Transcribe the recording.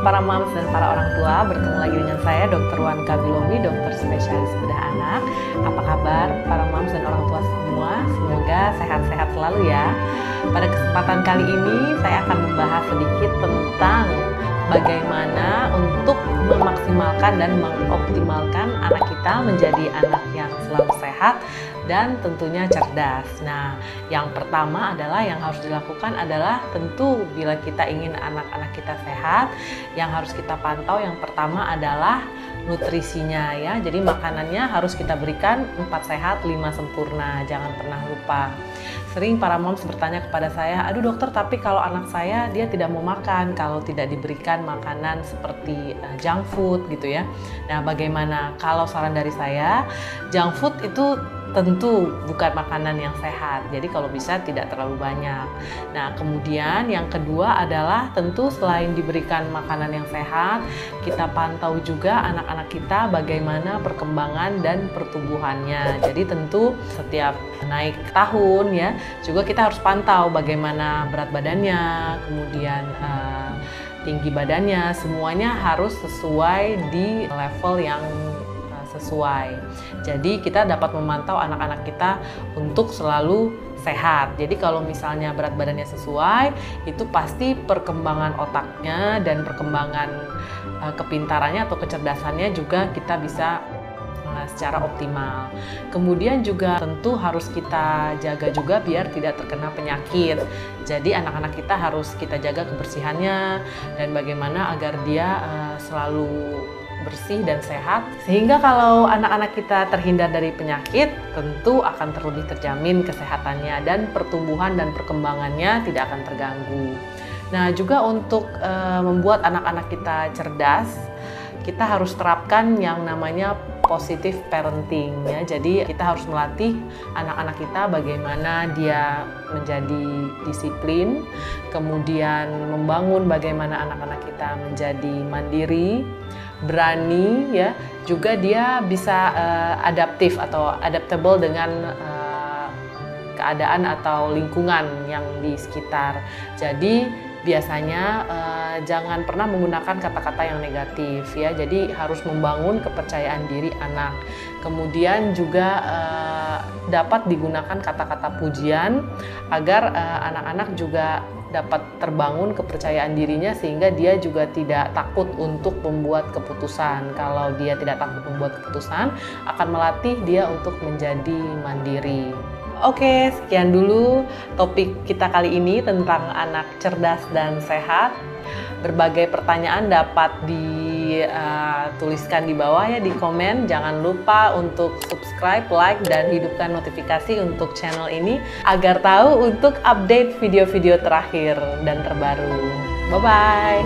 para moms dan para orang tua, bertemu lagi dengan saya Dr. Wan Kabilomi, dokter spesialis bedah anak. Apa kabar para moms dan orang tua semua? Semoga sehat-sehat selalu ya. Pada kesempatan kali ini saya akan membahas sedikit tentang bagaimana untuk memaksimalkan dan mengoptimalkan anak kita menjadi anak yang selalu sehat dan tentunya cerdas. Nah, yang pertama adalah yang harus dilakukan adalah tentu bila kita ingin anak-anak kita sehat, yang harus kita pantau yang pertama adalah nutrisinya ya. Jadi makanannya harus kita berikan 4 sehat, 5 sempurna. Jangan pernah lupa. Sering para moms bertanya kepada saya, aduh dokter, tapi kalau anak saya dia tidak mau makan kalau tidak diberikan makanan seperti junk food gitu ya. Nah, bagaimana? Kalau saran dari saya, junk food itu tentu bukan makanan yang sehat, jadi kalau bisa tidak terlalu banyak. Nah, kemudian yang kedua adalah tentu selain diberikan makanan yang sehat, kita pantau juga anak-anak kita bagaimana perkembangan dan pertumbuhannya. Jadi tentu setiap naik tahun ya, juga kita harus pantau bagaimana berat badannya, kemudian tinggi badannya, semuanya harus sesuai di level yang sesuai. Jadi kita dapat memantau anak-anak kita untuk selalu sehat. Jadi kalau misalnya berat badannya sesuai, itu pasti perkembangan otaknya dan perkembangan kepintarannya atau kecerdasannya juga kita bisa secara optimal. Kemudian juga tentu harus kita jaga juga biar tidak terkena penyakit. Jadi anak-anak kita harus kita jaga kebersihannya dan bagaimana agar dia selalu bersih dan sehat, sehingga kalau anak-anak kita terhindar dari penyakit, tentu akan terlebih terjamin kesehatannya dan pertumbuhan dan perkembangannya tidak akan terganggu. Nah, juga untuk membuat anak-anak kita cerdas, kita harus terapkan yang namanya positive parenting ya. Jadi kita harus melatih anak-anak kita bagaimana dia menjadi disiplin, kemudian membangun bagaimana anak-anak kita menjadi mandiri, berani ya, juga dia bisa adaptif atau adaptable dengan keadaan atau lingkungan yang di sekitar. Jadi biasanya jangan pernah menggunakan kata-kata yang negatif ya. Jadi harus membangun kepercayaan diri anak. Kemudian juga dapat digunakan kata-kata pujian agar anak-anak juga dapat terbangun kepercayaan dirinya sehingga dia juga tidak takut untuk membuat keputusan. Kalau dia tidak takut membuat keputusan, akan melatih dia untuk menjadi mandiri. Oke, sekian dulu topik kita kali ini tentang anak cerdas dan sehat. Berbagai pertanyaan dapat dituliskan di bawah ya, di komen. Jangan lupa untuk subscribe, like, dan hidupkan notifikasi untuk channel ini agar tahu untuk update video-video terakhir dan terbaru. Bye-bye!